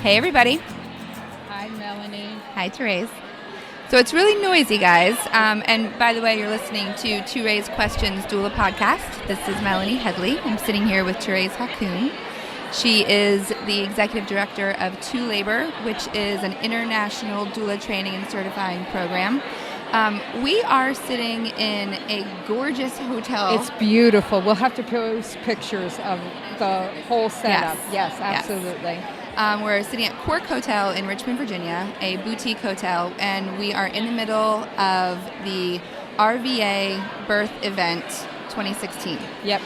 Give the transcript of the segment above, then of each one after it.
Hey, everybody. Hi, Melanie. Hi, Thérèse. So it's really noisy, guys. And by the way, you're listening to ToRAISE Questions Doula podcast. This is Melanie Headley. I'm sitting here with Thérèse Hakoun. She is the executive director of ToLabor, which is an international doula training and certifying program. We are sitting in a gorgeous hotel. It's beautiful. We'll have to post pictures of the whole setup. Yes, absolutely. Yes. We're sitting at Cork Hotel in Richmond, Virginia, a boutique hotel, and we are in the middle of the RVA Birth Event 2016. Yep.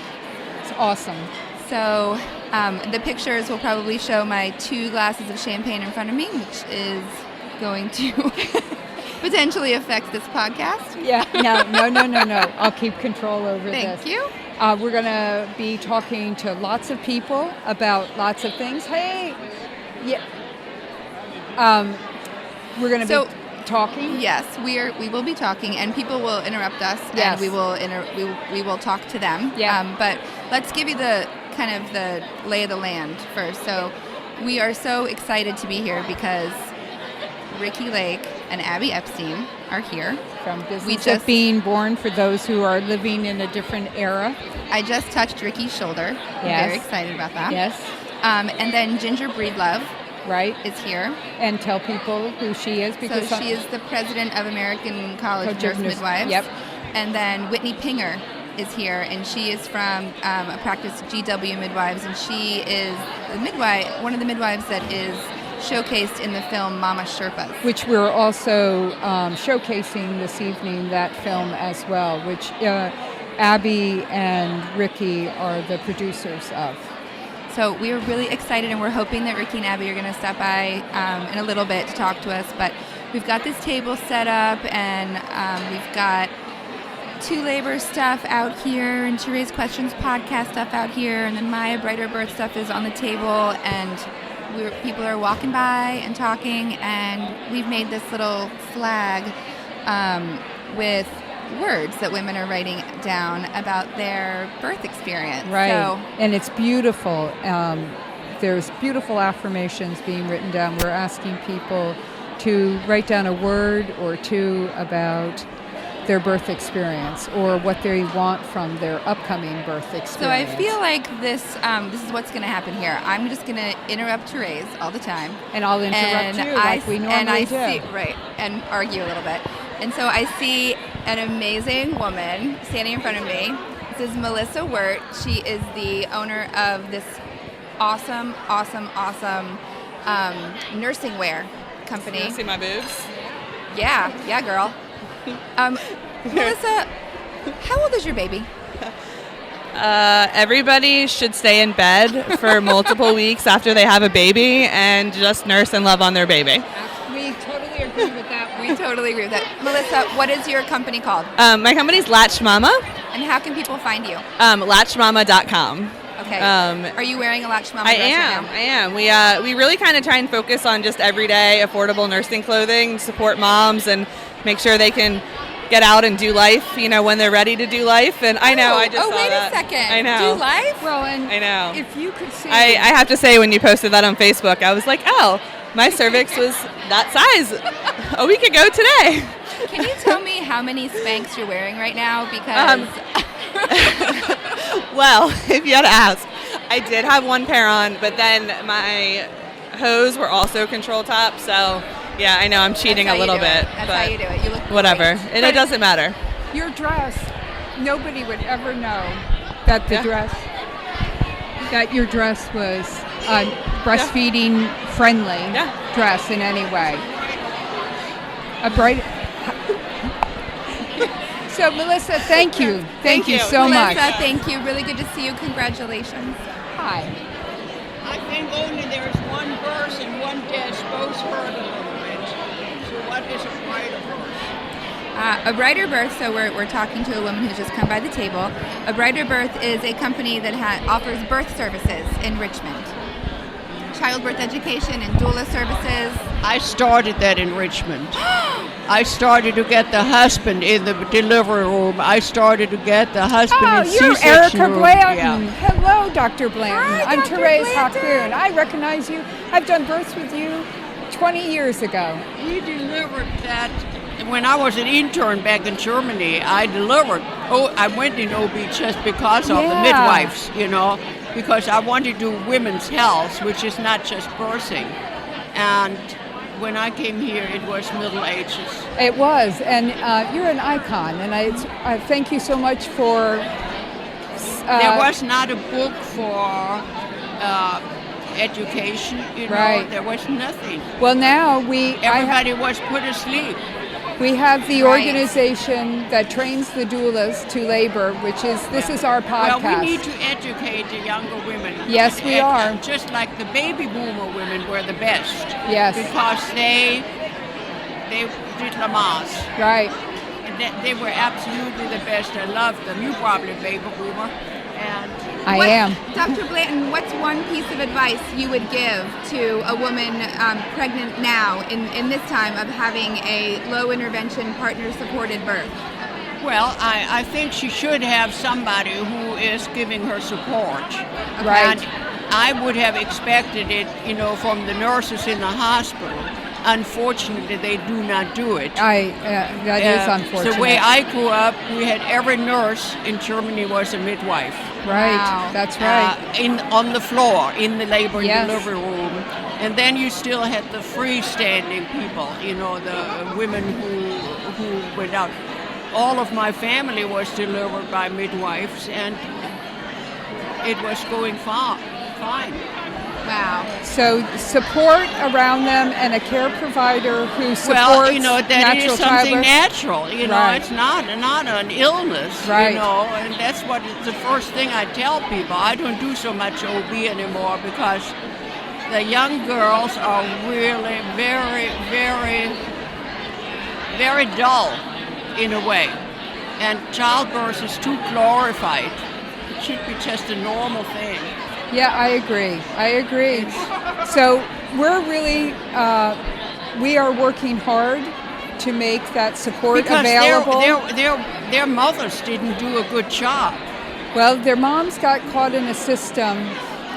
It's awesome. So the pictures will probably show my 2 glasses of champagne in front of me, which is going to potentially affect this podcast. Yeah, no. I'll keep control over this. Thank you. We're going to be talking to lots of people about lots of things. Hey, yeah. We're going to be talking. Yes, we will be talking, and people will interrupt us, yes. And we will talk to them. Yeah. But let's give you the kind of the lay of the land first. So we are so excited to be here because Ricki Lake and Abby Epstein are here. From Business of Being Born, for those who are living in a different era. I just touched Ricki's shoulder. Yes. I'm very excited about that. Yes. And then Ginger Breedlove is here. And tell people who she is. Because she is the president of American College of Nurse Midwives. Yep. And then Whitney Pinger is here, and she is from a practice GW Midwives, and she is the midwife, one of the midwives that is showcased in the film Mama Sherpas. Which we're also showcasing this evening, that film as well, which Abby and Ricki are the producers of. So we are really excited, and we're hoping that Ricki and Abby are going to stop by in a little bit to talk to us, but we've got this table set up, and we've got ToLabor stuff out here, and ToRAISE Questions podcast stuff out here, and then my Brighter Birth stuff is on the table, and people are walking by and talking, and we've made this little flag with words that women are writing down about their birth experience. Right, and it's beautiful. There's beautiful affirmations being written down. We're asking people to write down a word or two about their birth experience or what they want from their upcoming birth experience. So I feel like this is what's going to happen here. I'm just going to interrupt Thérèse all the time. And I'll interrupt you like we normally do. And argue a little bit. And so I see an amazing woman standing in front of me. This is Melissa Wirt. She is the owner of this awesome nursing wear company. You see my boobs? Yeah, girl. Melissa, how old is your baby? Everybody should stay in bed for multiple weeks after they have a baby and just nurse and love on their baby. We totally agree with that. Melissa, what is your company called? My company's Latch Mama. And how can people find you? Latchmama.com. Okay. Are you wearing a Latch Mama dress right now? I am. We really kind of try and focus on just everyday affordable nursing clothing, support moms, and make sure they can get out and do life, when they're ready to do life. And I know, I just saw wait that. a second. I know. Do life? Well, and I know. If you could see... I have to say, when you posted that on Facebook, I was like, oh, my cervix was that size a week ago today. Can you tell me how many Spanx you're wearing right now? Because... well, if you had to ask, I did have one pair on, but then my hose were also control top, so... Yeah, I know I'm cheating a little bit. That's how you do it. You look whatever. Great. It doesn't matter. Your dress, nobody would ever know that that your dress was a breastfeeding friendly dress in any way. A bright. So Melissa, thank you. Thank you so much. Melissa, thank you. Really good to see you. Congratulations. Hi. I think only there's one birth and one death, both hurt a little bit. So what is a brighter birth? A Brighter Birth, so we're talking to a woman who's just come by the table. A Brighter Birth is a company that offers birth services in Richmond. childbirth education and doula services. I started that in Richmond. I started to get the husband in the delivery room. I started to get the husband in you're C-section Erica room. Blanton. Yeah. Hello, Dr. Blanton. Hi, I'm Dr. Thérèse Blanton. Hakoon. I recognize you. I've done births with you 20 years ago. We delivered that when I was an intern back in Germany. I delivered. Oh, I went in OB just because of the Yeah. midwives, because I wanted to do women's health, which is not just birthing. And when I came here, it was Middle Ages. It was, and you're an icon, and I thank you so much for. There was not a book for education, Right. There was nothing. Well, now Everybody was put asleep. we have the Right. organization that trains the doulas to labor, which is this is our podcast. Well, we need to educate the younger women. Yes, we are. Just like the baby boomer women were the best. Yes. Because they did Lamaze. Right. They were absolutely the best. I loved them. You probably a baby boomer. And I am. Dr. Blanton, what's one piece of advice you would give to a woman pregnant now in this time of having a low intervention partner supported birth? well, I think she should have somebody who is giving her support. Right. And I would have expected it, from the nurses in the hospital. Unfortunately, they do not do it. That is unfortunate. The way I grew up, we had every nurse in Germany was a midwife. Right. Wow. That's right. On the floor, in the labor and Yes. delivery room. And then you still had the freestanding people, the women who went out. All of my family was delivered by midwives, and it was going fine. Wow. So support around them and a care provider who supports Well, that natural is something childbirth. natural. Right. It's not an illness. Right. And that's what the first thing I tell people. I don't do so much OB anymore because the young girls are really very, very, very dull in a way, and childbirth is too glorified. It should be just a normal thing. Yeah, I agree. So we're really, we are working hard to make that support Because available. their mothers didn't do a good job. Well, their moms got caught in a system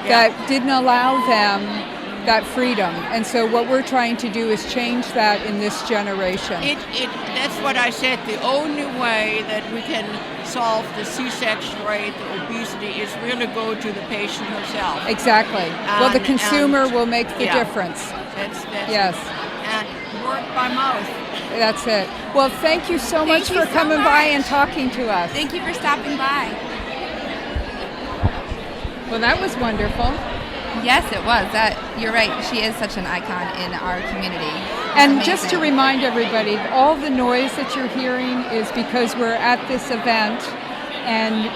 that didn't allow them that freedom. And so what we're trying to do is change that in this generation. That's what I said. The only way that we can solve the C-section rate, the obesity, is really go to the patient herself. Exactly. Well, the And- consumer will make the yeah. difference. That's Yes. And work by mouth. That's it. Well, thank you so much you for so coming by much. and talking to us. Thank you for stopping by. Well, that was wonderful. Yes, it was. You're right. She is such an icon in our community. And just to Amazing. remind everybody, all the noise that you're hearing is because we're at this event, and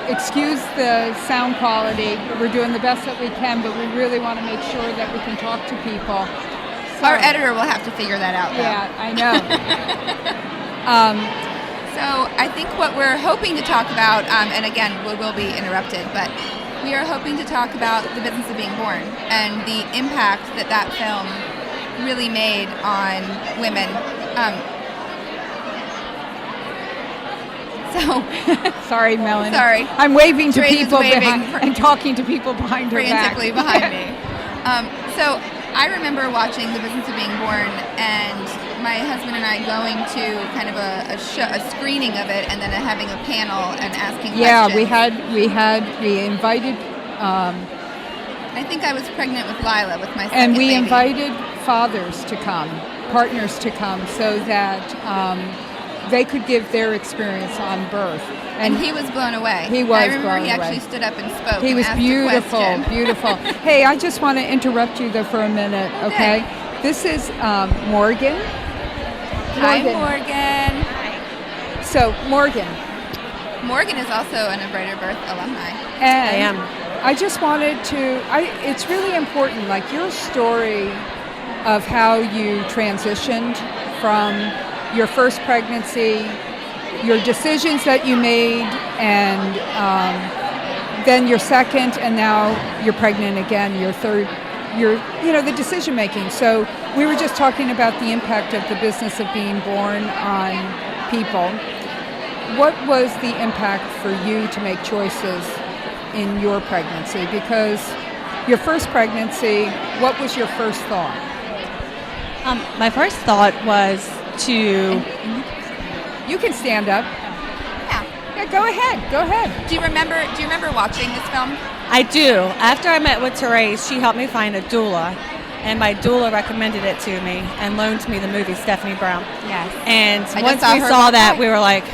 excuse the sound quality. We're doing the best that we can, but we really want to make sure that we can talk to people. So, Our editor will have to figure that out. though. Yeah, I know. So I think what we're hoping to talk about, and again, we will be interrupted, but we are hoping to talk about the business of being born and the impact that film really made on women. Sorry, Melanie. Sorry. I'm waving to Therese is people waving behind and talking to people behind her back. frantically behind me. So I remember watching The Business of Being Born, and my husband and I going to kind of a screening of it, and then having a panel and asking Yeah, questions. we invited, I think I was pregnant with Lila, with my second and we baby. invited fathers to come, partners to come, so that they could give their experience on birth. And he was blown away. He was I remember blown he actually away. stood up and spoke. He and was asked beautiful, a question. beautiful. Hey, I just want to interrupt you though for a minute, okay? This is Morgan. Hi, Morgan. So, Morgan. Morgan is also an A Brighter Birth alumni. And I just wanted to, it's really important, like your story of how you transitioned from your first pregnancy, your decisions that you made, and then your second, and now you're pregnant again, your third the decision making. So we were just talking about the impact of the business of being born on people. What was the impact for you to make choices in your pregnancy? Because your first pregnancy, what was your first thought? My first thought was to... You can stand up. Yeah, go ahead. Do you remember watching this film? I do. After I met with Thérèse, she helped me find a doula, and my doula recommended it to me and loaned me the movie Stephanie Brown. Yes. And I once just we saw her saw last that, night. we were like,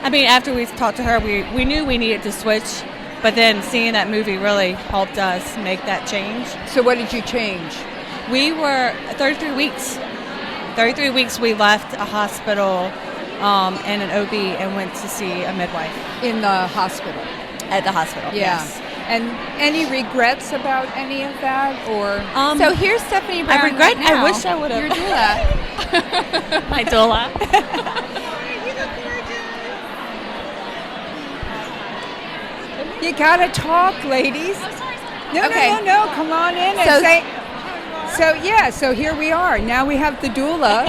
after we talked to her, we knew we needed to switch, but then seeing that movie really helped us make that change. So what did you change? We were 33 weeks. 33 weeks we left a hospital and an OB and went to see a midwife. In the hospital? At the hospital, Yeah. yes. And any regrets about any of that, or? So here's Stephanie Brown. I regret. Right now. I wish I would have. Your doula. My doula. You gotta talk, ladies. No, Okay. no, come on in and So- say. So here we are. Now we have the doula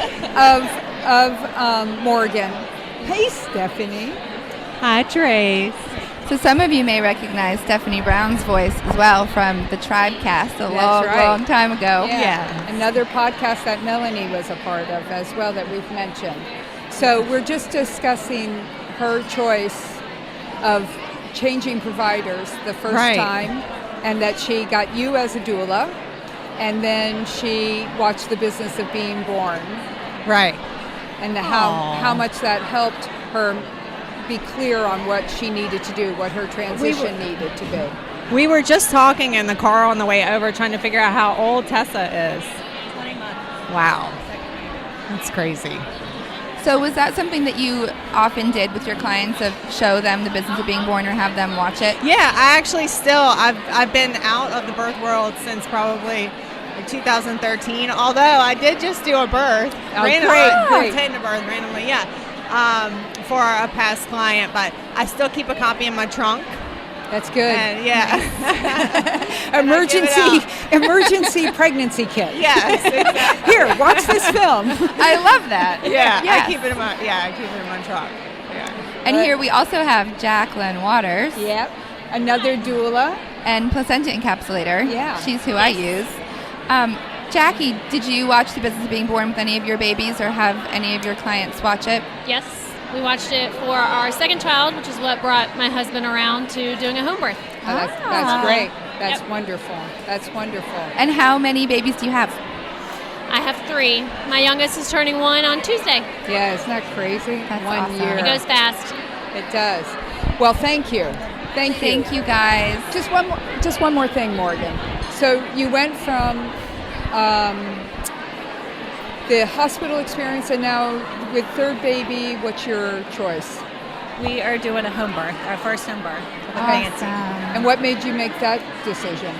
of Morgan. Hey, Stephanie. Hi, Trace. So some of you may recognize Stephanie Brown's voice as well from the Tribe cast a long time ago. Yeah. Another podcast that Melanie was a part of as well that we've mentioned. So we're just discussing her choice of changing providers the first Right. time, and that she got you as a doula, and then she watched The Business of Being Born, Right. and Aw. how much that helped her be clear on what she needed to do, what her transition needed to be. We were just talking in the car on the way over, trying to figure out how old Tessa is. 20 months. Wow. That's crazy. So was that something that you often did with your clients, of show them The Business of Being Born or have them watch it? Yeah, I actually I've been out of the birth world since probably 2013, although I did just do a birth. Great. Pretend a birth randomly, yeah. For a past client, but I still keep a copy in my trunk. That's good. And yeah. And I give it emergency pregnancy kit. Yes, exactly. Here, watch this film. I love that. Yeah, Yes. I keep it in my trunk. Yeah. And here we also have Jacqueline Waters Yep. Another doula. and placenta encapsulator. Yeah. She's who I use. Jackie, did you watch The Business of Being Born with any of your babies, or have any of your clients watch it? Yes, we watched it for our second child, which is what brought my husband around to doing a home birth. Oh, that's great. That's Yep. wonderful. That's wonderful. And how many babies do you have? I have 3. My youngest is turning 1 on Tuesday. Yeah, isn't that crazy? That's 1 awesome. year. It goes fast. It does. Well, thank you. Thank you. Thank you, guys. Just one more thing, Morgan. So you went from the hospital experience, and now with third baby, what's your choice? We are doing a home birth, our first home birth with Nancy. And what made you make that decision?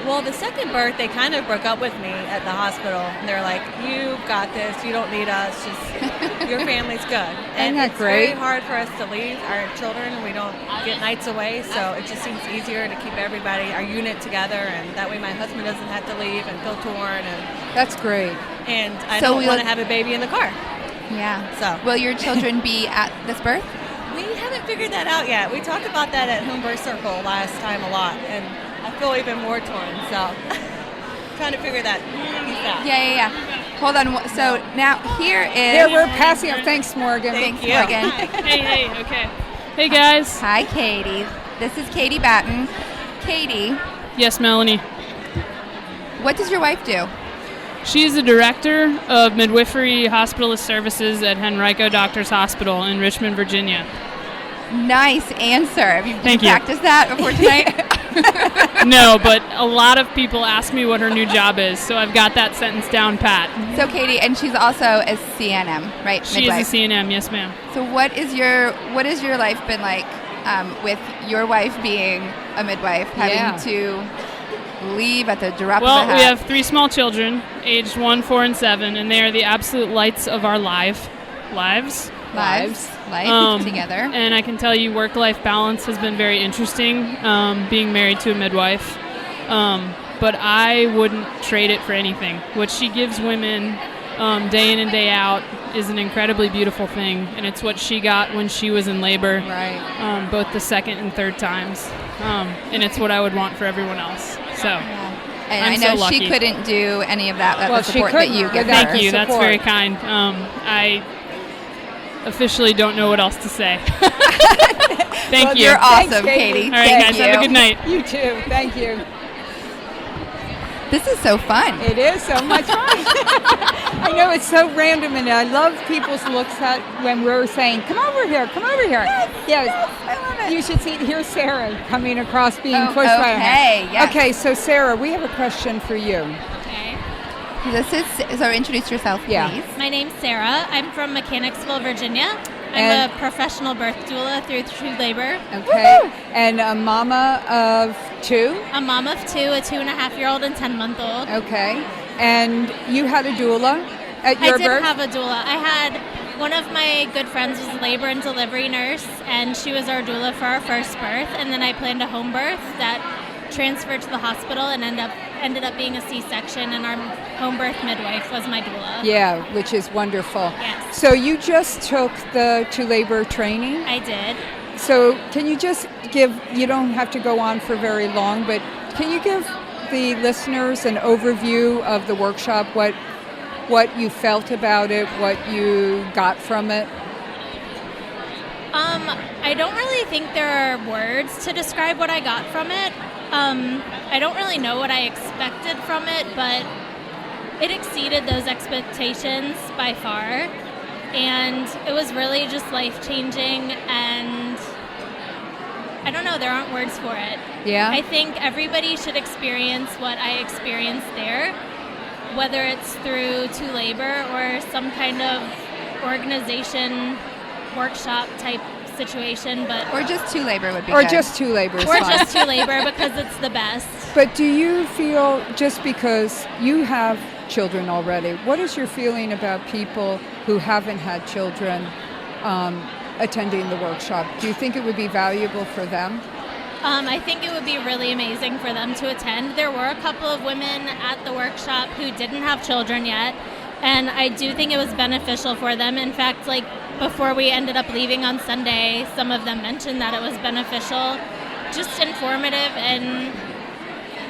Well, the second birth, they kind of broke up with me at the hospital. And they're like, "You got this. You don't need us. Just your family's good." And that it's great? very hard for us to leave our children. We don't get nights away, so it just seems easier to keep everybody, our unit, together, and that way my husband doesn't have to leave and feel torn. That's great. And I So don't we'll- want to have a baby in the car. Yeah. So Will your children be at this birth? we haven't figured that out yet. We talked about that at Home Birth Circle last time a lot, and I feel even more torn. So trying to figure that piece out. Yeah. Hold on. So now here is. There, we're passing up. Thanks, Morgan. Thanks, you. Morgan. Hey, okay. Hey, guys. Hi, Katie. This is Katie Batten. Katie, Yes, Melanie. what does your wife do? She's the director of midwifery hospitalist services at Henrico Doctors Hospital in Richmond, Virginia. Nice answer. Have you Thank you. practiced that before tonight? No, but a lot of people ask me what her new job is, so I've got that sentence down pat. So Katie, and she's also a CNM, right? She is a CNM, yes, ma'am. So what is your life been like with your wife being a midwife, having to leave at the drop Well, of a hat? we have 3 small children, aged 1, 4, and 7, and they are the absolute lights of our lives. life together. And I can tell you work-life balance has been very interesting, being married to a midwife. but I wouldn't trade it for anything. What she gives women day in and day out is an incredibly beautiful thing, and it's what she got when she was in labor, Right. both the second and third times, and it's what I would want for everyone else. So, And I'm I know so lucky. she couldn't do any of that, Well, the she support that couldn't you give without her. thank you. That's support. very kind. I officially don't know what else to say. Thank Well, you. You're Thanks, awesome, Katie. All right, Thank guys, you. have a good night. You too. Thank you. This is so fun. It is so much fun. I know it's so random, and I love people's looks at when we're saying, "Come over here, come over here." Yes, I love it. You should see. Here's Sarah coming across, being Oh, pushed by her. okay, yes. Okay, so Sarah, we have a question for you. Okay. This is so. Introduce yourself, Yeah. please. My name's Sarah. I'm from Mechanicsville, Virginia. I'm And- a professional birth doula through True Labor. Okay, and a mama of two. A mom of two, a 2.5-year-old and 10-month-old. Okay, and you had a doula at your I didn't birth. have a doula. I had one of my good friends was a labor and delivery nurse, and she was our doula for our first birth. And then I planned a home birth that transferred to the hospital and ended up being a C-section, and our home birth midwife was my doula. Yeah, which is wonderful. Yes. So you just took the to labor training. I did. So can you just give, you don't have to go on for very long, but can you give the listeners an overview of the workshop, what you felt about it, what you got from it? I don't really think there are words to describe what I got from it. I don't really know what I expected from it, but it exceeded those expectations by far. And it was really just life-changing, and I don't know, there aren't words for it. Yeah? I think everybody should experience what I experienced there, whether it's through To Labor or some kind of organization workshop type situation, but Or just To Labor would be Or good. just to labor is or fine. just To Labor because it's the best. But do you feel, just because you have children already, what is your feeling about people who haven't had children attending the workshop? Do you think it would be valuable for them? I think it would be really amazing for them to attend. There were a couple of women at the workshop who didn't have children yet, and I do think it was beneficial for them. In fact, like before we ended up leaving on Sunday, some of them mentioned that it was beneficial, just informative, and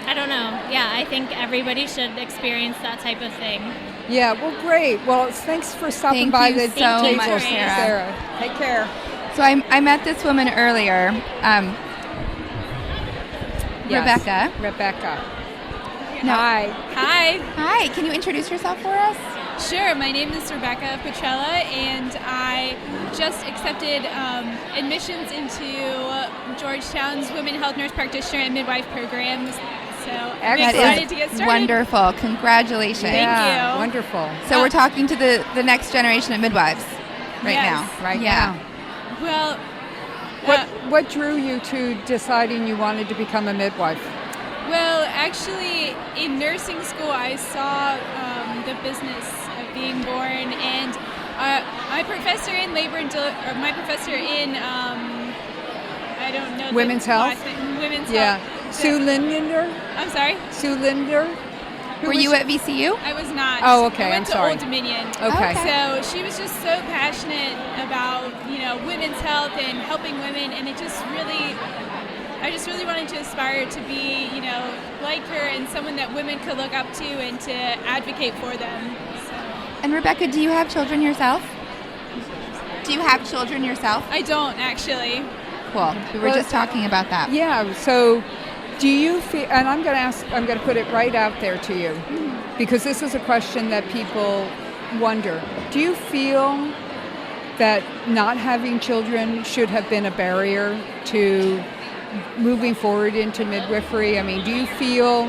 I don't know. Yeah, I think everybody should experience that type of thing. Yeah, well, great. Well, thanks for stopping Thank by you the so table, much, Sarah. Take care. So I met this woman earlier, Yes. Rebecca. Hi. Hi. Hi, can you introduce yourself for us? Sure. My name is Rebecca Petrella, and I just accepted admissions into Georgetown's Women Health Nurse Practitioner and Midwife programs. So I'm Excellent. excited to get started. Wonderful. Congratulations. Yeah, you. wonderful. So we're talking to the next generation of midwives right Yes. now. Right Yeah. Well, What drew you to deciding you wanted to become a midwife? well, actually, in nursing school, I saw the business of being born, and my professor in labor and my professor in I don't know the Women's health? last name, women's Yeah. health. Sue Linder? I'm sorry. Sue Linder? Who Were was you at VCU? I was not. Oh, okay, I went I'm to sorry. Old Dominion. Okay. So she was just so passionate about, women's health and helping women, and I just really wanted to aspire to be, like her and someone that women could look up to and to advocate for them. So And Rebecca, do you have children yourself? Do you have children yourself? I don't actually. Cool. We were Well, just talking about that. Yeah, so do you feel, and I'm going to put it right out there to you, because this is a question that people wonder. Do you feel that not having children should have been a barrier to moving forward into midwifery? I mean, do you feel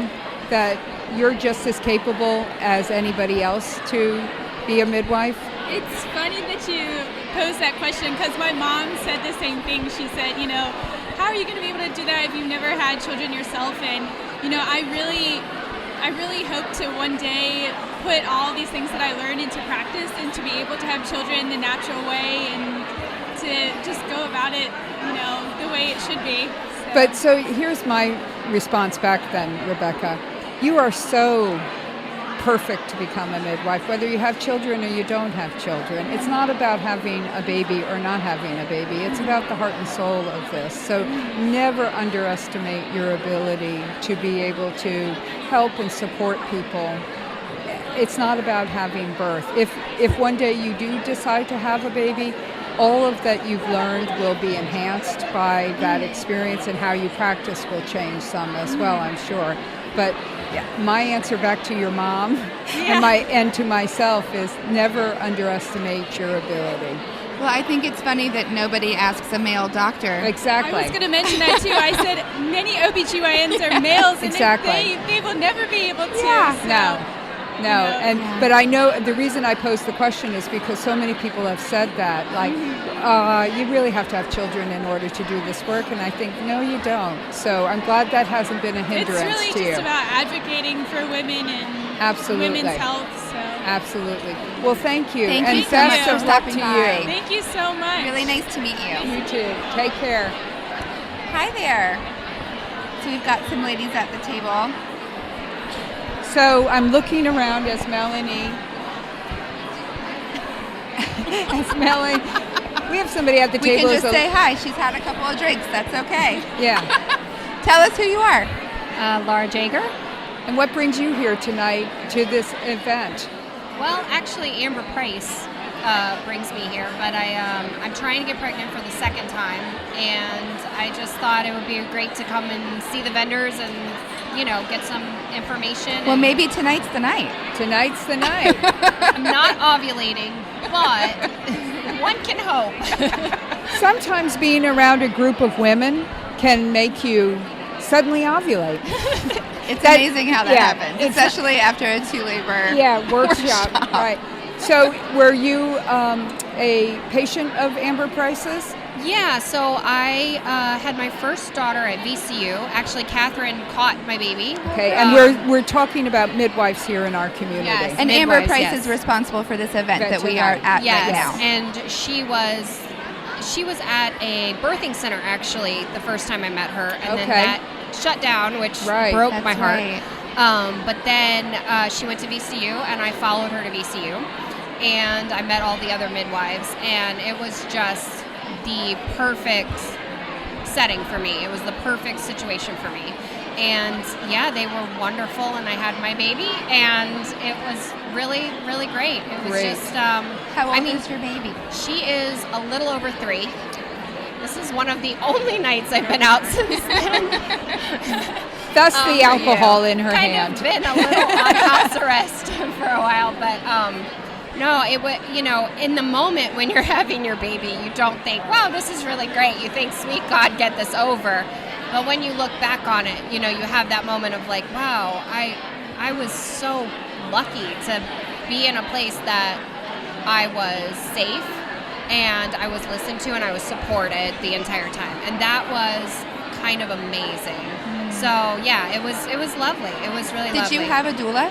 that you're just as capable as anybody else to be a midwife? It's funny that you posed that question because my mom said the same thing. She said, how are you going to be able to do that if you've never had children yourself? And, I really hope to one day put all these things that I learned into practice and to be able to have children the natural way and to just go about it, the way it should be. But so here's my response back then, Rebecca. you are so perfect to become a midwife, whether you have children or you don't have children. It's not about having a baby or not having a baby. It's about the heart and soul of this. So never underestimate your ability to be able to help and support people. It's not about having birth. If one day you do decide to have a baby, all of that you've learned will be enhanced by that experience, and how you practice will change some as well, I'm sure. But my answer back to your mom and to myself is never underestimate your ability. Well, I think it's funny that nobody asks a male doctor. Exactly. I was going to mention that too. I said many OBGYNs are males, and Exactly. they will never be able to. Yeah. No, but I know the reason I posed the question is because so many people have said that, like, you really have to have children in order to do this work, and I think, no, you don't. So I'm glad that hasn't been a hindrance to you. It's really just about advocating for women and Absolutely. women's health. So. Absolutely. Well, thank you. Thank and you so much best for of luck stopping to by. you. Thank you so much. Really nice to meet you. You too. Take care. Hi there. So we've got some ladies at the table. So I'm looking around as Melanie. We have somebody at the We table. can just say hi. She's had a couple of drinks. That's okay. Yeah. Tell us who you are. Laura Jager. And what brings you here tonight to this event? Well, actually, Amber Price brings me here, but I'm trying to get pregnant for the second time, and I just thought it would be great to come and see the vendors and, get some information. Well, maybe tonight's the night. Tonight's the night. I'm not ovulating, but one can hope. Sometimes being around a group of women can make you suddenly ovulate. It's amazing how that happens, especially after a 2-labor workshop. Right. So were you a patient of Amber Price's? Yeah, so I had my first daughter at VCU. Actually, Catherine caught my baby. Okay, and we're talking about midwives here in our community. Yes, and midwives, Amber Price yes. is responsible for this event that we tonight. are at Yes, right now. and she was at a birthing center actually the first time I met her, and then that shut down, which broke my heart. Right. But then she went to VCU, and I followed her to VCU, and I met all the other midwives, and it was just the perfect setting for me. It was the perfect situation for me. And they were wonderful, and I had my baby, and it was really, really great. It was just how old is your baby? She is a little over 3. This is one of the only nights I've been out since then. Thus the alcohol in her hand. Kind of been a little on house arrest for a while, but no, it would, in the moment when you're having your baby, you don't think, wow, this is really great. You think, sweet God, get this over. But when you look back on it, you have that moment of like, wow, I was so lucky to be in a place that I was safe and I was listened to and I was supported the entire time. And that was kind of amazing. So yeah, it was lovely. It was really lovely. Did you have a doula?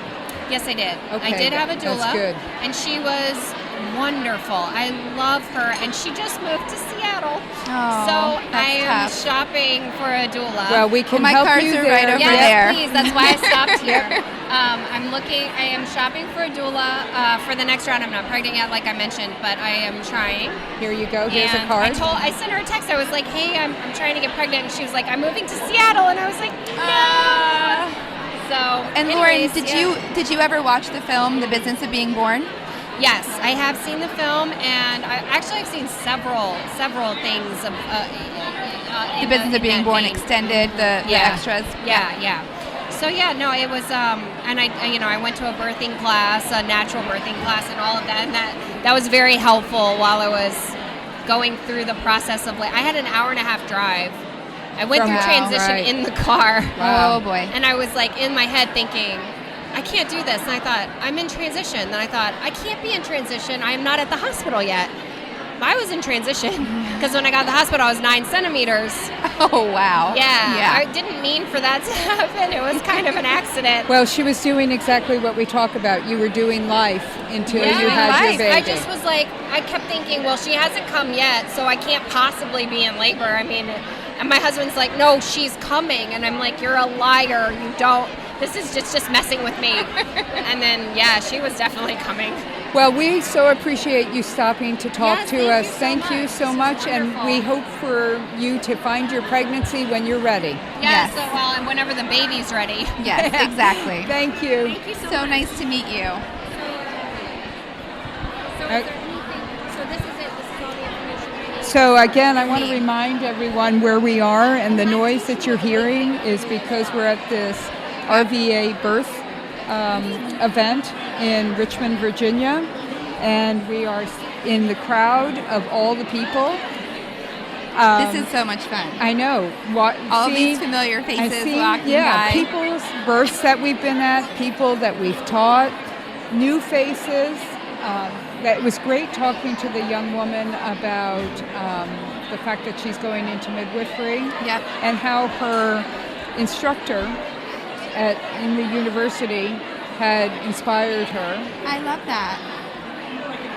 Yes, I did. Okay, I did have a doula. That's good. And she was wonderful. I love her. And she just moved to Seattle. Oh, so I am tough. shopping for a doula. Well, we can my help cards you are there. right over yes, there. please. That's why I stopped here. I am shopping for a doula for the next round. I'm not pregnant yet, like I mentioned, but I am trying. Here you go. Here's and a card. I sent her a text. I was like, hey, I'm trying to get pregnant. And she was like, I'm moving to Seattle. And I was like, no. So, And anyways, Lauren, did you ever watch the film The Business of Being Born? Yes, I have seen the film, and I've seen several things of The Business of Being Born extended, the extras. Yeah. So it was, and I went to a birthing class, a natural birthing class, and all of that, and that was very helpful while I was going through the process of I had an hour and a half drive. I went through transition in the car. Wow. Oh boy. And I was in my head thinking, I can't do this. And I thought, I'm in transition. Then I thought, I can't be in transition. I am not at the hospital yet. I was in transition because when I got to the hospital, I was 9 centimeters. Oh, wow. Yeah. I didn't mean for that to happen. It was kind of an accident. Well, she was doing exactly what we talk about. You were doing life until you had your baby. I just was I kept thinking, well, she hasn't come yet, so I can't possibly be in labor. I mean, and my husband's like, no, she's coming. And I'm like, you're a liar. You don't. this is just messing with me. And then, she was definitely coming. Well, we so appreciate you stopping to talk to us. Thank you so much. And we hope for you to find your pregnancy when you're ready. Yes. And whenever the baby's ready. Yes, exactly. Thank you. Thank you So nice to meet you. So is there anything? So this is it. This is all the information. So again, I want to remind everyone where we are, and the noise that you're hearing is because we're at this RVA Birth Event in Richmond, Virginia, and we are in the crowd of all the people. This is so much fun. I know. All these familiar faces walking by. People's births that we've been at, people that we've taught, new faces. It was great talking to the young woman about the fact that she's going into midwifery, and how her instructor in the university had inspired her. I love that.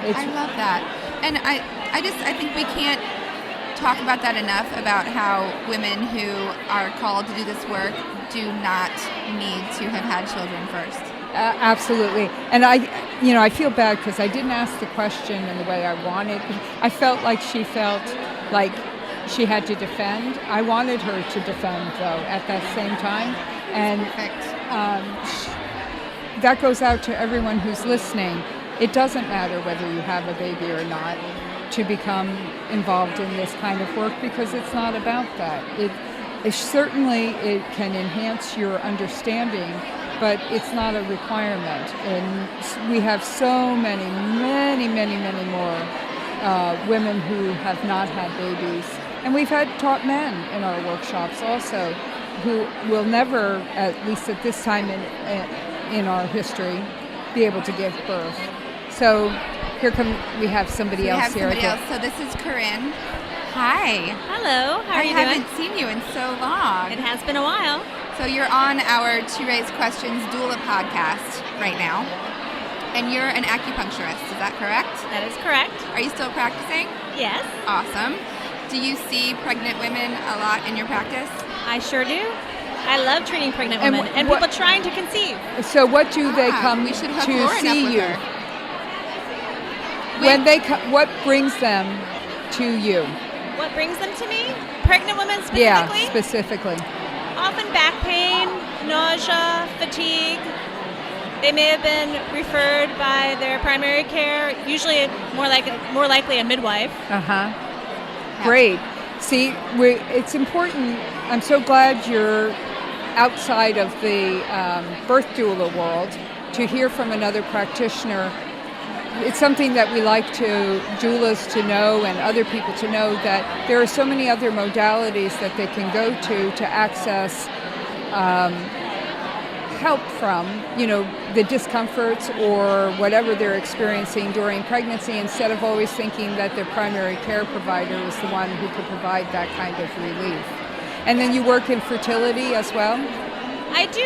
I love that. And I think we can't talk about that enough, about how women who are called to do this work do not need to have had children first. Absolutely. And I feel bad because I didn't ask the question in the way I wanted. I felt like she felt like she had to defend. I wanted her to defend, though, at that same time. And that goes out to everyone who's listening. It doesn't matter whether you have a baby or not to become involved in this kind of work, because it's not about that. It certainly can enhance your understanding, but it's not a requirement. And we have so many more women who have not had babies. And we've taught men in our workshops also, who will never, at least at this time in our history, be able to give birth. So we have somebody else here. So this is Corinne. Hi. Hello. How are you doing? I haven't seen you in so long. It has been a while. So you're on our ToRAISE Questions Doula podcast right now, and you're an acupuncturist. Is that correct? That is correct. Are you still practicing? Yes. Awesome. Do you see pregnant women a lot in your practice? I sure do. I love treating pregnant women and people trying to conceive. So what do they come we should hook to Lauren see up with you? her. When they what brings them to you? What brings them to me? Pregnant women specifically? Yeah, specifically. Often back pain, nausea, fatigue. They may have been referred by their primary care, usually more likely a midwife. Great. See, it's important. I'm so glad you're outside of the birth doula world to hear from another practitioner. It's something that we like doulas to know, and other people to know, that there are so many other modalities that they can go to access help from, the discomforts or whatever they're experiencing during pregnancy, instead of always thinking that their primary care provider is the one who could provide that kind of relief. And then you work in fertility as well? I do.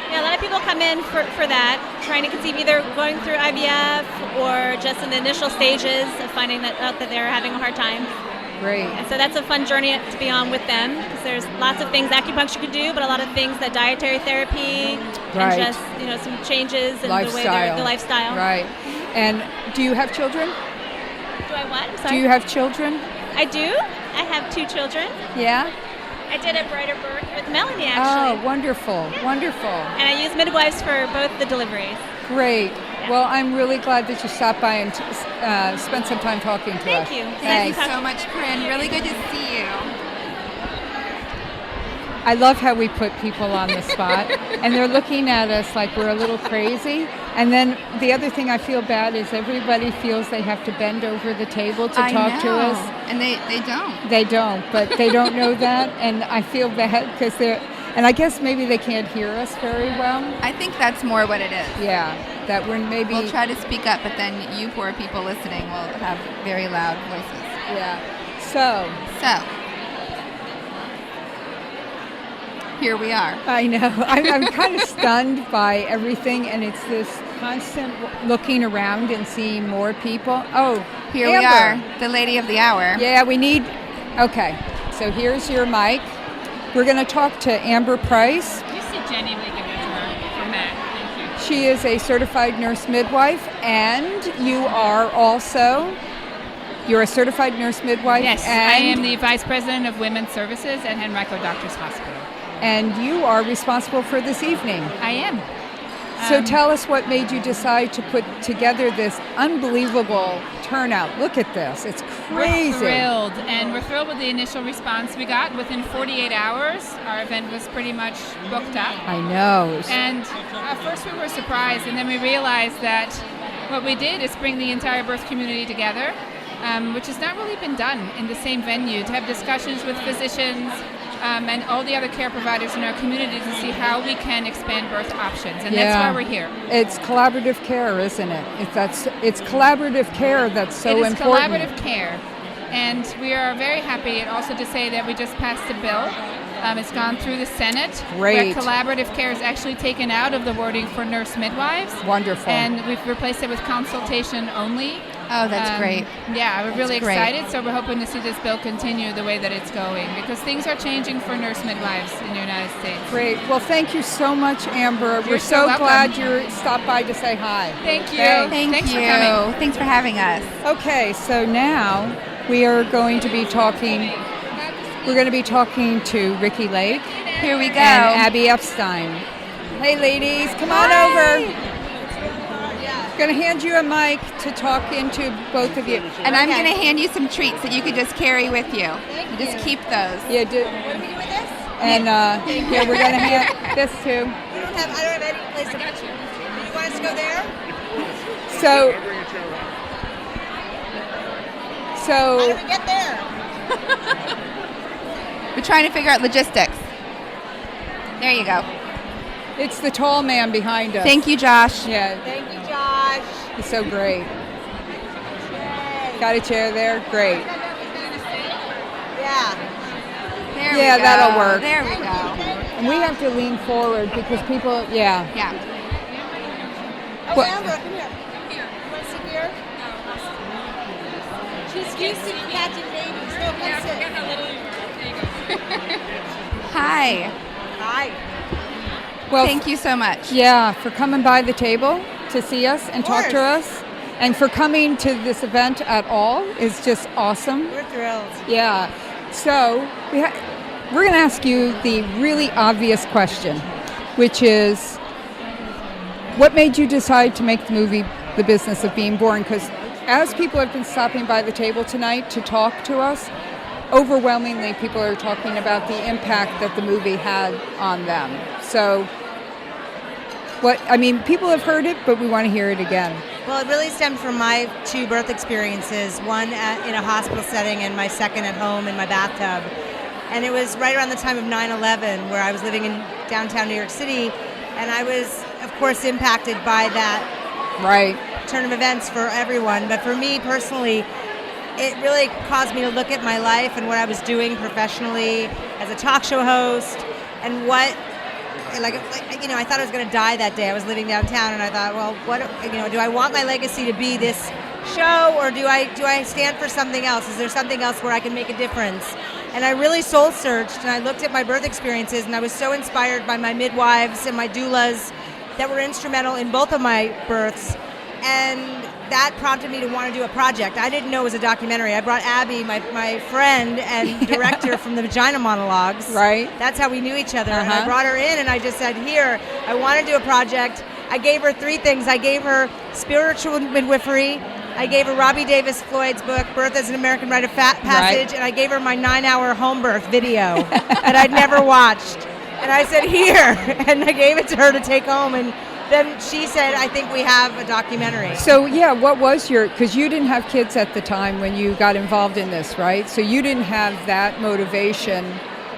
Yeah, a lot of people come in for that, trying to conceive, either going through IVF or just in the initial stages of finding out that they're having a hard time. Great. And so that's a fun journey to be on with them, because there's lots of things acupuncture can do, but a lot of things that dietary therapy and just some changes in the way the lifestyle. Right. And do you have children? Do I what? I'm sorry. Do you have children? I do. I have 2 children. Yeah. I did a brighter birth with Melanie, actually. Oh, wonderful, wonderful. And I use midwives for both the deliveries. Great. Yeah. Well, I'm really glad that you stopped by and spent some time talking to us. Thank you. Thank you so much, Corinne. Really good to see you. I love how we put people on the spot, and they're looking at us like we're a little crazy. And then the other thing I feel bad is everybody feels they have to bend over the table to talk to us. And they don't. They don't, but they don't know that, and I feel bad because and I guess maybe they can't hear us very well. I think that's more what it is. Yeah, that we're maybe... We'll try to speak up, but then you poor people listening will have very loud voices. Yeah. So... Here we are. I know. I'm kind of stunned by everything, and it's this constant looking around and seeing more people. Oh, here Amber. We are, the lady of the hour. Yeah, we need... Okay, so here's your mic. We're going to talk to Amber Price. You sit genuinely good to her. She is a certified nurse midwife, and you're a certified nurse midwife. Yes, and I am the Vice President of Women's Services at Henrico Doctors Hospital. And you are responsible for this evening. I am. So tell us what made you decide to put together this unbelievable turnout. Look at this. It's crazy. We're thrilled, and we're thrilled with the initial response we got. Within 48 hours, our event was pretty much booked up. I know. And at first we were surprised, and then we realized that what we did is bring the entire birth community together, which has not really been done in the same venue, to have discussions with physicians, and all the other care providers in our community to see how we can expand birth options, and that's why we're here. It's collaborative care, isn't it? It's collaborative care that's so important. It is collaborative care, and we are very happy also to say that we just passed a bill. It's gone through the Senate. Great. Where collaborative care is actually taken out of the wording for nurse midwives. Wonderful. And we've replaced it with consultation only. Oh, that's great. Yeah, we're really great. excited. So we're hoping to see this bill continue the way that it's going, because things are changing for nurse midwives in the United States. Great. Well, thank you so much, Amber. You're We're so welcome. glad you stopped by to say hi. Thank you. Thanks for coming. Thanks for having us. Okay, so now we are going to be talking. We're going to be talking to Ricki Lake. Here we go. And Abby Epstein. Hey, ladies, come on over. Going to hand you a mic to talk into both of you. And I'm going to hand you some treats that you could just carry with you. You just keep those. Yeah, What do we do with this? and here we're going to hand this too. I don't have any place to put you. Do you want us to go there? So How do we get there? We're trying to figure out logistics. There you go. it's the tall man behind us. Thank you, Josh. Yeah, Thank you, Josh. he's so great. Got a chair there? Great. Yeah. There we Yeah, go. that'll work. There we go. And we have to lean forward because people, yeah. Yeah. Oh, What- Amber, come here. You want to sit here? She's used to catching babies. No, come sit. Hi. Hi. Well, Thank you so much. yeah, for coming by the table to see us and talk to course. us. And for coming to this event at all is just awesome. We're thrilled. Yeah. So we're going to ask you the really obvious question, which is, what made you decide to make the movie The Business of Being Born? Because as people have been stopping by the table tonight to talk to us, overwhelmingly people are talking about the impact that the movie had on them. So, people have heard it, but we want to hear it again. Well, it really stemmed from my two birth experiences, one in a hospital setting and my second at home in my bathtub. And it was right around the time of 9/11, where I was living in downtown New York City, and I was, of course, impacted by that turn of events for everyone. But for me personally, it really caused me to look at my life and what I was doing professionally as a talk show host, and I thought I was going to die that day. I was living downtown, and I thought, well, do I want my legacy to be this show, or do I stand for something else? Is there something else where I can make a difference? And I really soul searched, and I looked at my birth experiences, and I was so inspired by my midwives and my doulas that were instrumental in both of my births, and that prompted me to want to do a project. I didn't know it was a documentary. I brought Abby, my friend and director from the Vagina Monologues. Right. That's how we knew each other. And I brought her in, and I just said, here, I want to do a project. I gave her three things. I gave her spiritual midwifery. I gave her Robbie Davis Floyd's book, Birth as an American Rite of Passage, and I gave her my 9-hour home birth video that I'd never watched. And I said, here, and I gave it to her to take home, and then she said, I think we have a documentary. So, yeah, what was because you didn't have kids at the time when you got involved in this, right? So you didn't have that motivation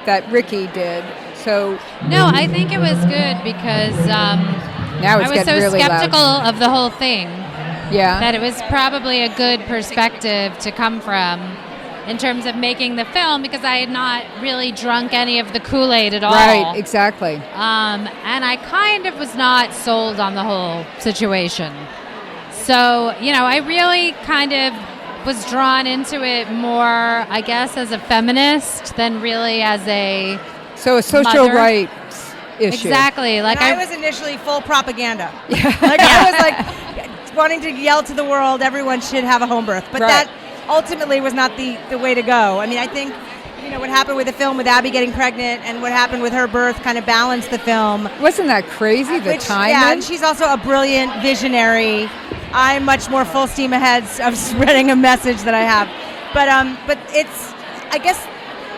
that Ricki did. So no, I think it was good because now it's I was so really skeptical loud. of the whole thing. Yeah. That it was probably a good perspective to come from in terms of making the film, because I had not really drunk any of the Kool-Aid at all. Right, exactly. And I kind of was not sold on the whole situation. So, I really kind of was drawn into it more, I guess, as a feminist than really as a social mother. rights issue. Exactly. Like I was initially full propaganda. I was like wanting to yell to the world, everyone should have a home birth. But that ultimately was not the way to go. I mean, I think, what happened with the film with Abby getting pregnant and what happened with her birth kind of balanced the film. Wasn't that crazy, the timing? Yeah, and she's also a brilliant visionary. I'm much more full steam ahead of spreading a message that I have. But it's, I guess,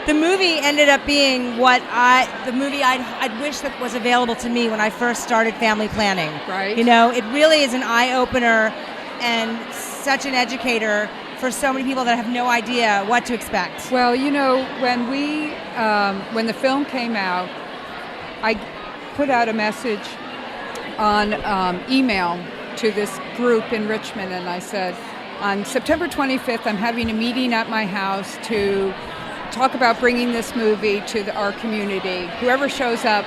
the movie ended up being the movie I'd wish that was available to me when I first started family planning. Right. It really is an eye-opener and such an educator for so many people that have no idea what to expect. Well, when the film came out, I put out a message on email to this group in Richmond, and I said, on September 25th, I'm having a meeting at my house to talk about bringing this movie to our community. Whoever shows up,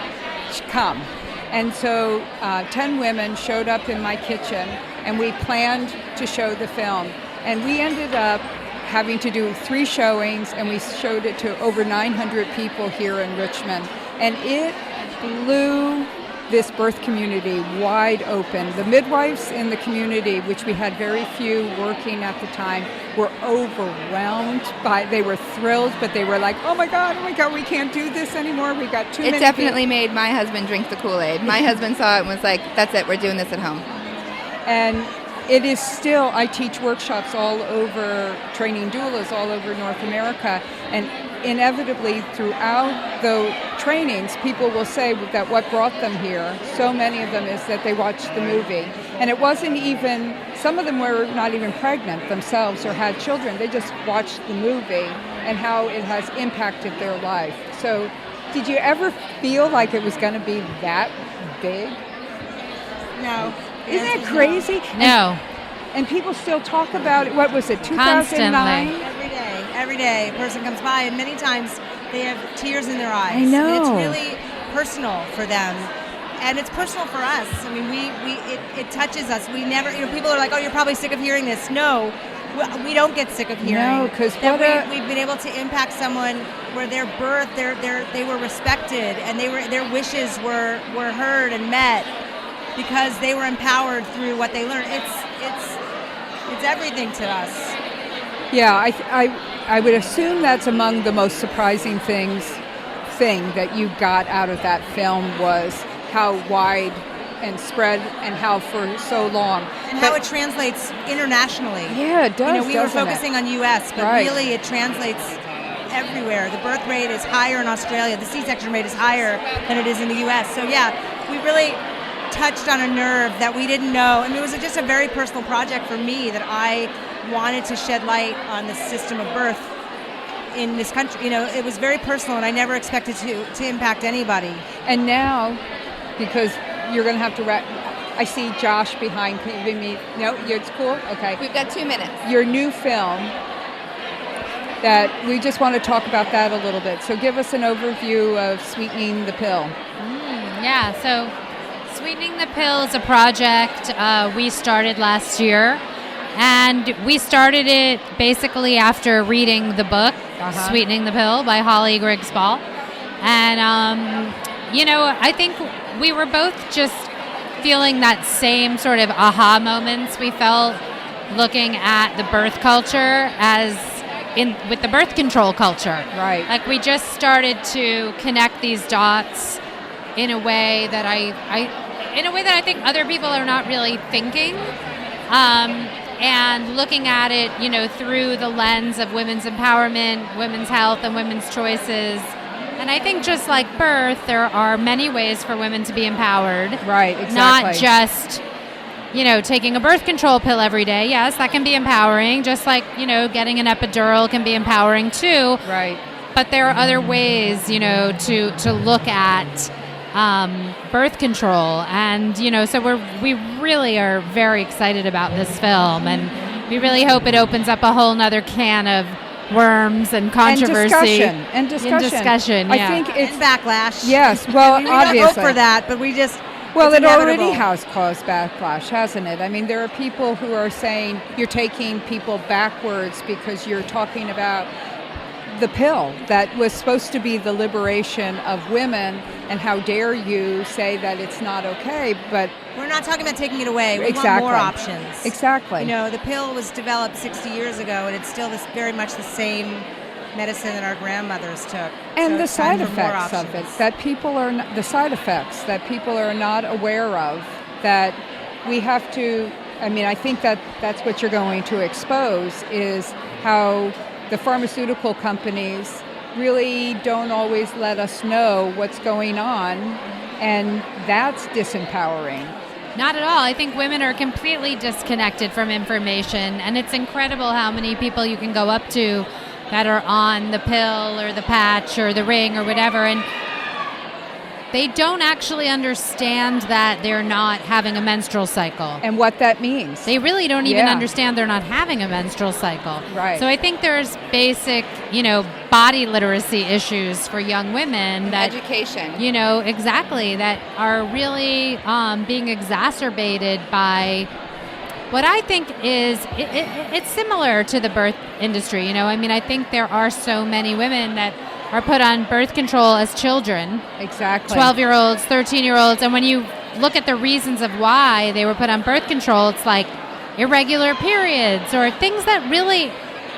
come. And so 10 women showed up in my kitchen, and we planned to show the film. And we ended up having to do 3 showings, and we showed it to over 900 people here in Richmond. And it blew this birth community wide open. The midwives in the community, which we had very few working at the time, were overwhelmed they were thrilled, but they were like, oh my God, we can't do this anymore. We got too many. It definitely made my husband drink the Kool-Aid. My husband saw it and was like, that's it, we're doing this at home. And it is still, I teach workshops all over, training doulas all over North America, and inevitably throughout the trainings, people will say that what brought them here, so many of them, is that they watched the movie. And it wasn't even, some of them were not even pregnant themselves or had children. They just watched the movie and how it has impacted their life. So did you ever feel like it was going to be that big? No. Isn't that crazy? No. And people still talk about it. What was it, 2009? Every day a person comes by, and many times they have tears in their eyes. I know. And it's really personal for them. And it's personal for us. I mean, it touches us. We never, people are like, oh, you're probably sick of hearing this. No, we don't get sick of hearing. No, because we've been able to impact someone where their birth, they were respected, and their wishes were heard and met because they were empowered through what they learned. It's everything to us. Yeah, I would assume that's among the most surprising thing that you got out of that film was how wide and spread and how for so long. And how it translates internationally. Yeah, it does. We were focusing on U.S., but really it translates everywhere. The birth rate is higher in Australia. The C-section rate is higher than it is in the U.S. So yeah, we really touched on a nerve that we didn't know. I mean, it was just a very personal project for me that I wanted to shed light on the system of birth in this country. It was very personal, and I never expected to impact anybody. And now, because you're going to have to wrap, I see Josh behind giving me, no, it's cool? Okay. We've got 2 minutes. Your new film, that we just want to talk about that a little bit. So give us an overview of Sweetening the Pill. Yeah, so Sweetening the Pill is a project we started last year. And we started it basically after reading the book, Sweetening the Pill by Holly Griggs-Ball. And, I think we were both just feeling that same sort of aha moments we felt looking at the birth culture with the birth control culture. Right. Like we just started to connect these dots in a way that I think other people are not really thinking. And looking at it, through the lens of women's empowerment, women's health, and women's choices. And I think just like birth, there are many ways for women to be empowered. Right, exactly. Not just, taking a birth control pill every day. Yes, that can be empowering. Just like, getting an epidural can be empowering too. Right. But there are other ways, to look at birth control, and so we really are very excited about this film, and we really hope it opens up a whole nother can of worms and controversy and discussion. Yeah. I think it's and backlash. Yes, well, we obviously don't hope for that, but we just. Well, it already has caused backlash, hasn't it? I mean, there are people who are saying you're taking people backwards because you're talking about the pill that was supposed to be the liberation of women, and how dare you say that it's not okay, but we're not talking about taking it away. We exactly. want more options. Exactly. You know, the pill was developed 60 years ago, and it's still very much the same medicine that our grandmothers took. And so the it's time side for more effects of it, options. that people are the side effects that people are not aware of, that we have to, I mean, I think that's what you're going to expose, is how the pharmaceutical companies really don't always let us know what's going on, and that's disempowering. Not at all. I think women are completely disconnected from information, and it's incredible how many people you can go up to that are on the pill or the patch or the ring or whatever, and they don't actually understand that they're not having a menstrual cycle. And what that means. They really don't even understand they're not having a menstrual cycle. Right. So I think there's basic, body literacy issues for young women that education. Exactly, that are really being exacerbated by what I think is, it's similar to the birth industry. I think there are so many women that are put on birth control as children. Exactly. 12-year-olds, 13-year-olds. And when you look at the reasons of why they were put on birth control, it's like irregular periods or things that really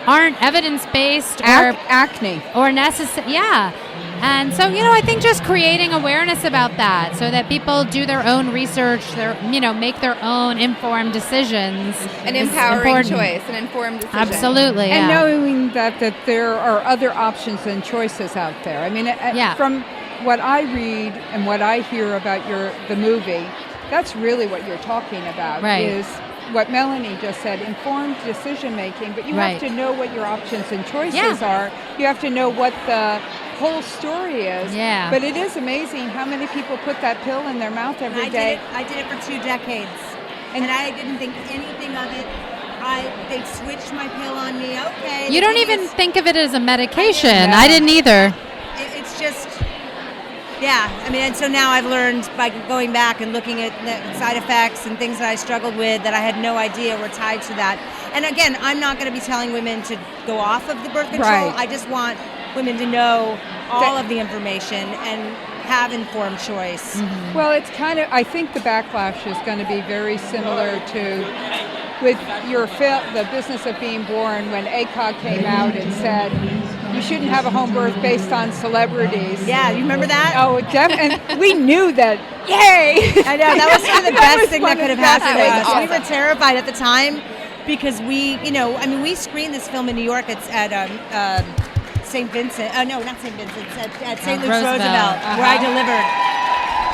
aren't evidence-based or acne or necessary. Yeah. And so, I think just creating awareness about that so that people do their own research, make their own informed decisions. An empowering choice, an informed decision. Absolutely, And knowing that there are other options and choices out there. I mean, from what I read and what I hear about the movie, that's really what you're talking about, is what Melanie just said, informed decision making, but you have to know what your options and choices are. You have to know what the whole story is. Yeah. But it is amazing how many people put that pill in their mouth every day. I did it for 2 decades, and I didn't think anything of it. They switched my pill on me. Okay. You don't even think of it as a medication. I didn't either. It's just, and so now I've learned by going back and looking at the side effects and things that I struggled with that I had no idea were tied to that. And again, I'm not going to be telling women to go off of the birth control. Right. I just want women to know all of the information and have informed choice. Mm-hmm. Well, it's I think the backlash is going to be very similar to with the business of being born, when ACOG came out and said you shouldn't have a home birth based on celebrities. Yeah, you remember that? Oh, and we knew that. Yay! I know, that was sort of the best thing that could have happened to us. Awesome. We were terrified at the time because we screened this film in New York at St. Vincent. No, not St. Vincent. At St. Luke's Roosevelt, where I delivered.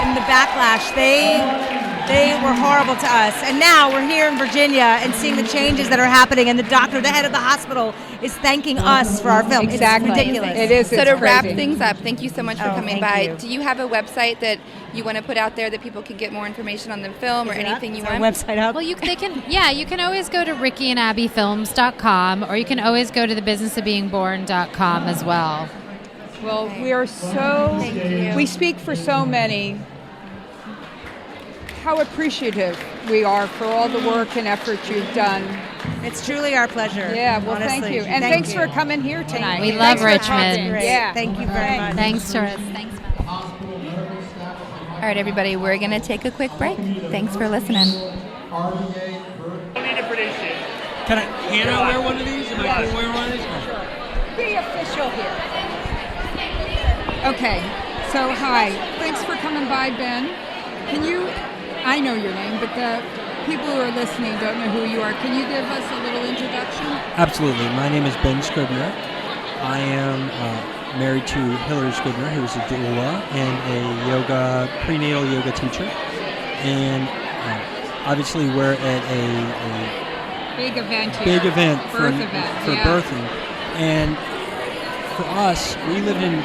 And the backlash, they were horrible to us. And now we're here in Virginia and seeing the changes that are happening, and the head of the hospital, is thanking us for our film. Exactly. It's ridiculous. It is. So to wrap things up, thank you so much for coming thank by. you. Do you have a website that you want to put out there that people can get more information on the film or anything you want? Website up? Well, you can always go to RickiandAbbyFilms.com, or you can always go to thebusinessofbeingborn.com as well. Well, we are we speak for so many. How appreciative we are for all the work and effort you've done. It's truly our pleasure. Yeah, well, honestly. thank you. And thanks for coming here tonight. We love Richmond. Yeah. Thank you very much. Thanks, Thérèse. Thanks, Melanie. All right, everybody, we're going to take a quick break. Thanks for listening. Can I wear one of these? Am I cool to wear one of these? Be official here. Okay, so hi. Thanks for coming by, Ben. I know your name, but the people who are listening don't know who you are. Can you give us a little introduction? Absolutely. My name is Ben Scribner. I am married to Hillary Scribner, who's a doula and a prenatal yoga teacher. And obviously we're at a big event here. Big event for birthing. And for us, we lived in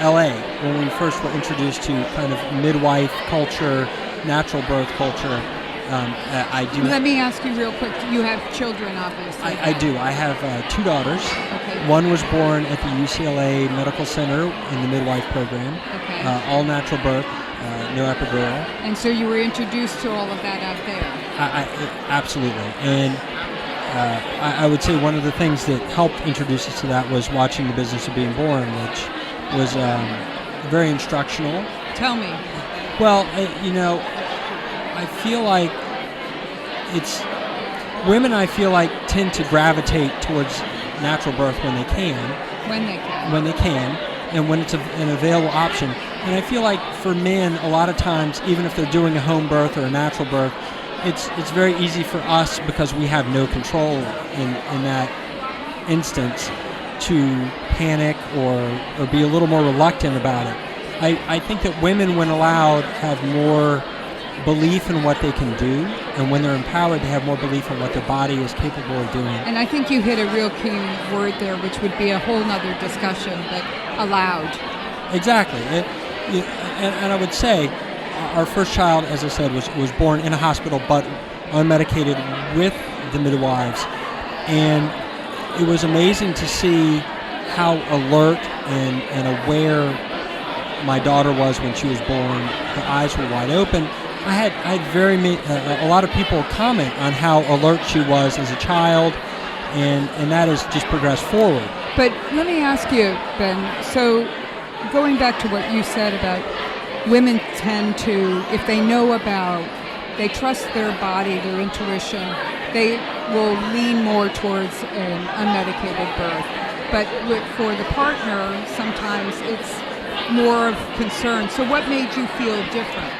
LA when we first were introduced to kind of midwife culture, natural birth culture. Let me ask you real quick. You have children, obviously. I do. I have 2 daughters. Okay. One was born at the UCLA Medical Center in the midwife program. Okay. All natural birth, no epidural. And so you were introduced to all of that out there. Absolutely. And I would say one of the things that helped introduce us to that was watching The Business of Being Born, which was very instructional. Tell me. Well, I feel like women, I feel like, tend to gravitate towards natural birth when they can. And when it's an available option. And I feel like for men, a lot of times, even if they're doing a home birth or a natural birth, it's very easy for us, because we have no control in that instance, to panic or be a little more reluctant about it. I think that women, when allowed, have more belief in what they can do, and when they're empowered, they have more belief in what their body is capable of doing. And I think you hit a real key word there, which would be a whole nother discussion, but allowed. Exactly. And I would say our first child, as I said, was born in a hospital, but unmedicated, with the midwives. And it was amazing to see how alert and aware my daughter was when she was born. Her eyes were wide open. I had a lot of people comment on how alert she was as a child, and that has just progressed forward. But let me ask you, Ben, so going back to what you said about women tend to, if they know about, they trust their body, their intuition, they will lean more towards an unmedicated birth. But for the partner, sometimes it's more of concern. So what made you feel different?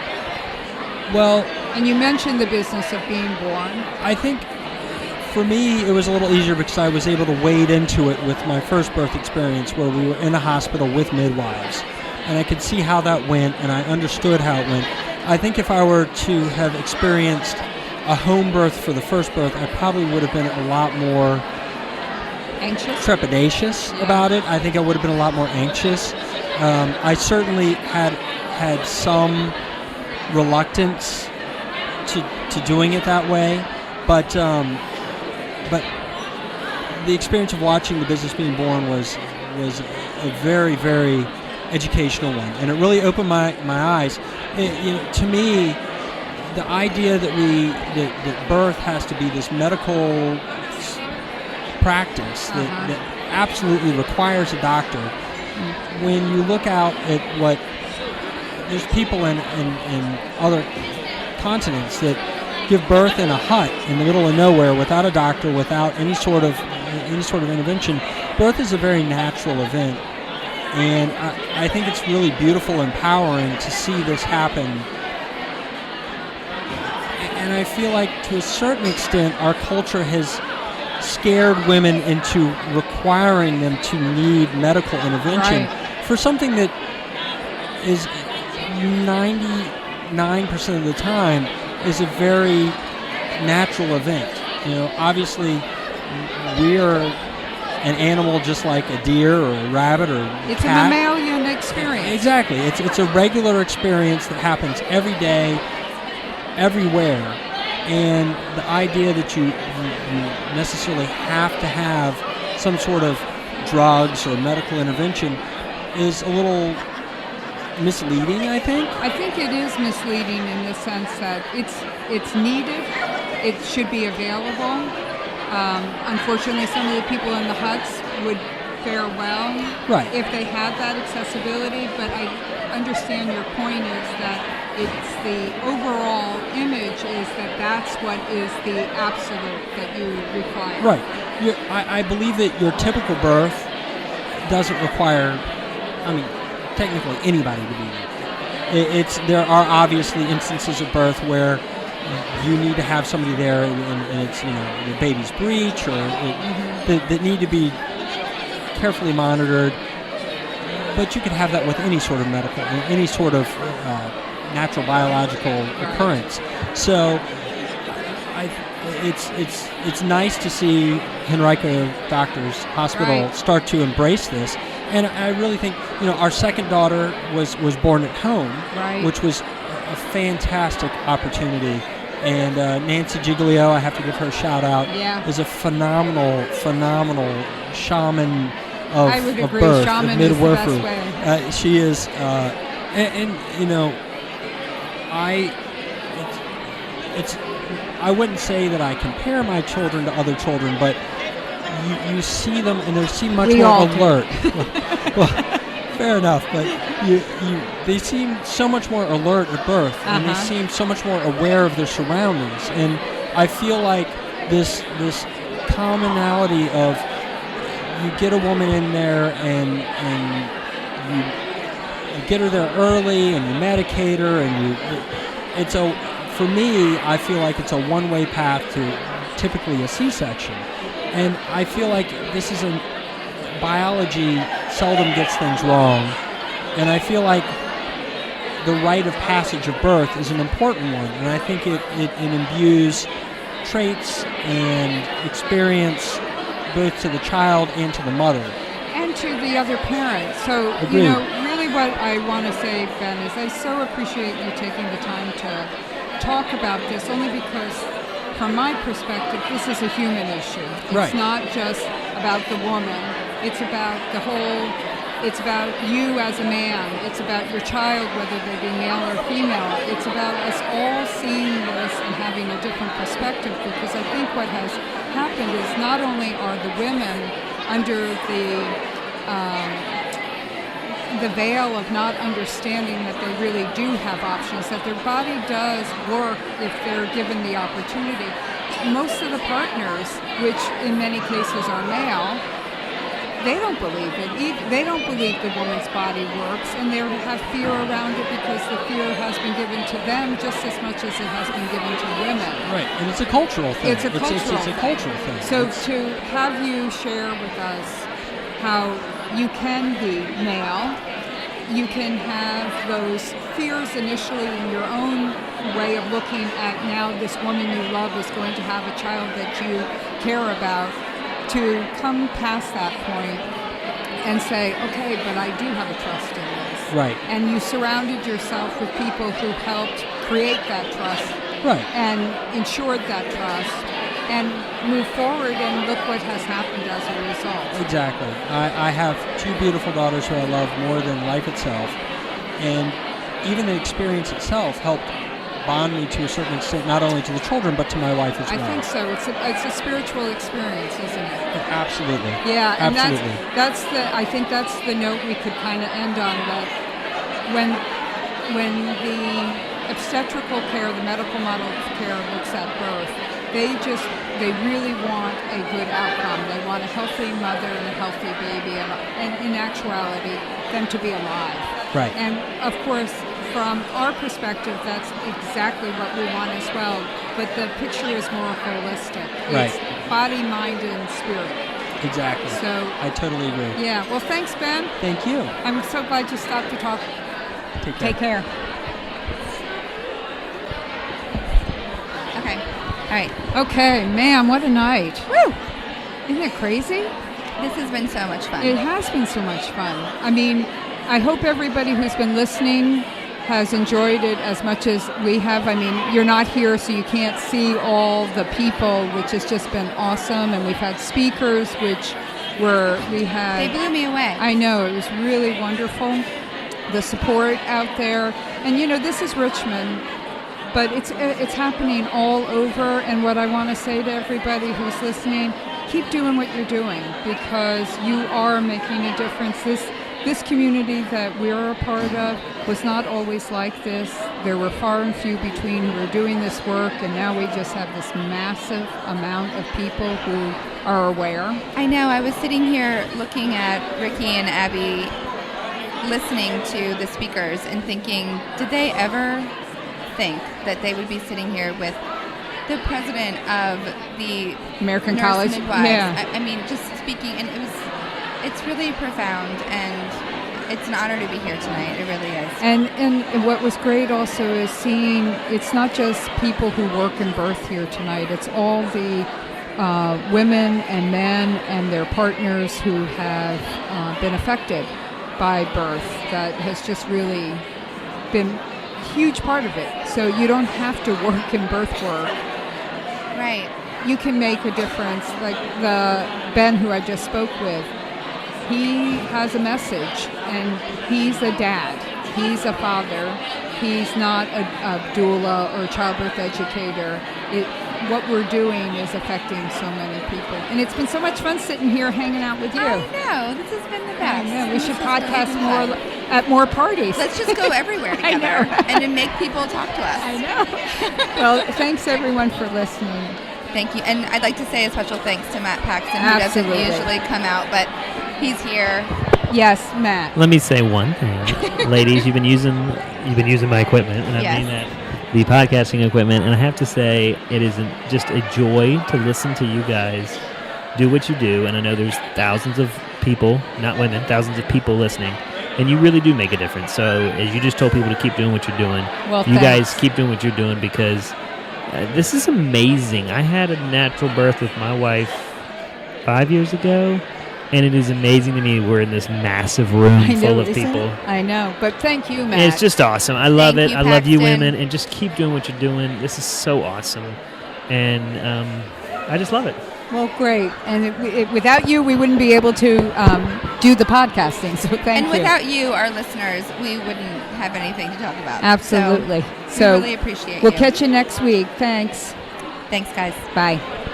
Well, and you mentioned the business of being born. I think for me it was a little easier because I was able to wade into it with my first birth experience, where we were in a hospital with midwives, and I could see how that went, and I understood how it went. I think if I were to have experienced a home birth for the first birth, I probably would have been a lot more anxious, trepidatious about it. I think I would have been a lot more anxious. I certainly had some reluctance to doing it that way, but the experience of watching The Business Being Born was a very, very educational one, and it really opened my eyes. To me, the idea that birth has to be this medical practice that absolutely requires a doctor. When you look out at what there's people in other continents that give birth in a hut in the middle of nowhere without a doctor, without any sort of intervention. Birth is a very natural event, and I think it's really beautiful, empowering to see this happen. And I feel like, to a certain extent, our culture has scared women into requiring them to need medical intervention for something that is 99% of the time is a very natural event. Obviously we are an animal just like a deer or a rabbit or a it's cat. A mammalian experience. Exactly. It's a regular experience that happens every day, everywhere. And the idea that you necessarily have to have some sort of drugs or medical intervention is a little misleading, I think. I think it is misleading in the sense that it's needed, it should be available. Unfortunately, some of the people in the huts would fare well if they had that accessibility, but I understand your point is that it's the overall image is that's what is the absolute that you require. Right. I believe that your typical birth doesn't require, technically anybody to be there. There are obviously instances of birth where you need to have somebody there, and it's the baby's breech or that need to be carefully monitored. But you can have that with any sort of medical, any sort of natural biological occurrence. So it's nice to see Henrico Doctors Hospital start to embrace this. And I really think, our second daughter was born at home, which was a fantastic opportunity. And Nancy Giglio, I have to give her a shout out, is a phenomenal shaman of I would agree. Birth, Shaman of midwifery. is the best way. She is, I wouldn't say that I compare my children to other children, but you see them and they seem much more alert. Well, fair enough, but they seem so much more alert at birth, and they seem so much more aware of their surroundings. And I feel like this commonality of you get a woman in there and you get her there early and you medicate her, and for me, I feel like it's a one-way path to typically a C-section. And I feel like this is biology seldom gets things wrong. And I feel like the rite of passage of birth is an important one. And I think it imbues traits and experience both to the child and to the mother. And to the other parent. So, Agreed. Really what I want to say, Ben, is I so appreciate you taking the time to talk about this, only because from my perspective, this is a human issue. It's not just about the woman. It's about it's about you as a man. It's about your child, whether they be male or female. It's about us all seeing this and having a different perspective, because I think what has happened is not only are the women under the veil of not understanding that they really do have options, that their body does work if they're given the opportunity. Most of the partners, which in many cases are male, they don't believe it. They don't believe the woman's body works, and they have fear around it because the fear has been given to them just as much as it has been given to women. Right, and it's a cultural thing. It's a cultural thing. So to have you share with us how you can be male, you can have those fears initially in your own way of looking at, now this woman you love is going to have a child that you care about, to come past that point and say, okay, but I do have a trust in this. Right. And you surrounded yourself with people who helped create that trust. Right. And ensured that trust and move forward, and look what has happened as a result. Exactly. I have two beautiful daughters who I love more than life itself, and even the experience itself helped bond me to a certain extent, not only to the children, but to my wife as well. I think so. It's a spiritual experience, isn't it? Absolutely. Yeah, and absolutely. I think that's the note we could kind of end on, that when the obstetrical care, the medical model of care looks at birth, they really want a good outcome. They want a healthy mother and a healthy baby, and in actuality, them to be alive. Right. And of course, from our perspective, that's exactly what we want as well. But the picture is more holistic. Right. It's body, mind, and spirit. Exactly. So I totally agree. Yeah. Well, thanks, Ben. Thank you. I'm so glad you stopped to talk. Take care. Take care. Okay. All right. Okay, man, what a night. Woo! Isn't it crazy? This has been so much fun. It has been so much fun. I mean, I hope everybody who's been listening has enjoyed it as much as we have. I mean, you're not here, so you can't see all the people, which has just been awesome. And we've had speakers, they blew me away. I know, it was really wonderful. The support out there. And this is Richmond, but it's happening all over. And what I want to say to everybody who's listening, keep doing what you're doing, because you are making a difference. This community that we're a part of was not always like this. There were far and few between who were doing this work, and now we just have this massive amount of people who are aware. I know. I was sitting here looking at Ricki and Abby, listening to the speakers and thinking, did they ever think that they would be sitting here with the president of the American Nurse College? Midwives? Yeah. I mean, just speaking, and it's really profound, and it's an honor to be here tonight. It really is. And what was great also is seeing, it's not just people who work in birth here tonight, it's all the women and men and their partners who have been affected by birth. That has just really been a huge part of it. So you don't have to work in birth work. Right. You can make a difference. Like the Ben who I just spoke with, he has a message, and he's a dad, he's a father, he's not a doula or a childbirth educator. What we're doing is affecting so many people. And it's been so much fun sitting here hanging out with you. I know. This has been the best. I know. We should podcast more at more parties. Let's just go everywhere together and then make people talk to us. I know. Well, thanks everyone for listening. Thank you. And I'd like to say a special thanks to Matt Paxton, who Absolutely. doesn't usually come out, but he's here. Yes, Matt. Let me say one thing. Ladies, you've been using my equipment, and I mean that. The podcasting equipment, and I have to say it is just a joy to listen to you guys do what you do, and I know there's thousands of people, not women, thousands of people listening, and you really do make a difference. So as you just told people to keep doing what you're doing, you guys keep doing what you're doing, because this is amazing. I had a natural birth with my wife 5 years ago, and it is amazing to me we're in this massive room full of people. I know, but thank you, Matt. It's just awesome. I love it. You, I love you Paxton. women, and just keep doing what you're doing. This is so awesome, and I just love it. Well, great. And without you, we wouldn't be able to do the podcasting, so thank you. And without you, our listeners, we wouldn't have anything to talk about. Absolutely. So we really appreciate We'll you. catch you next week. Thanks. Thanks, guys. Bye.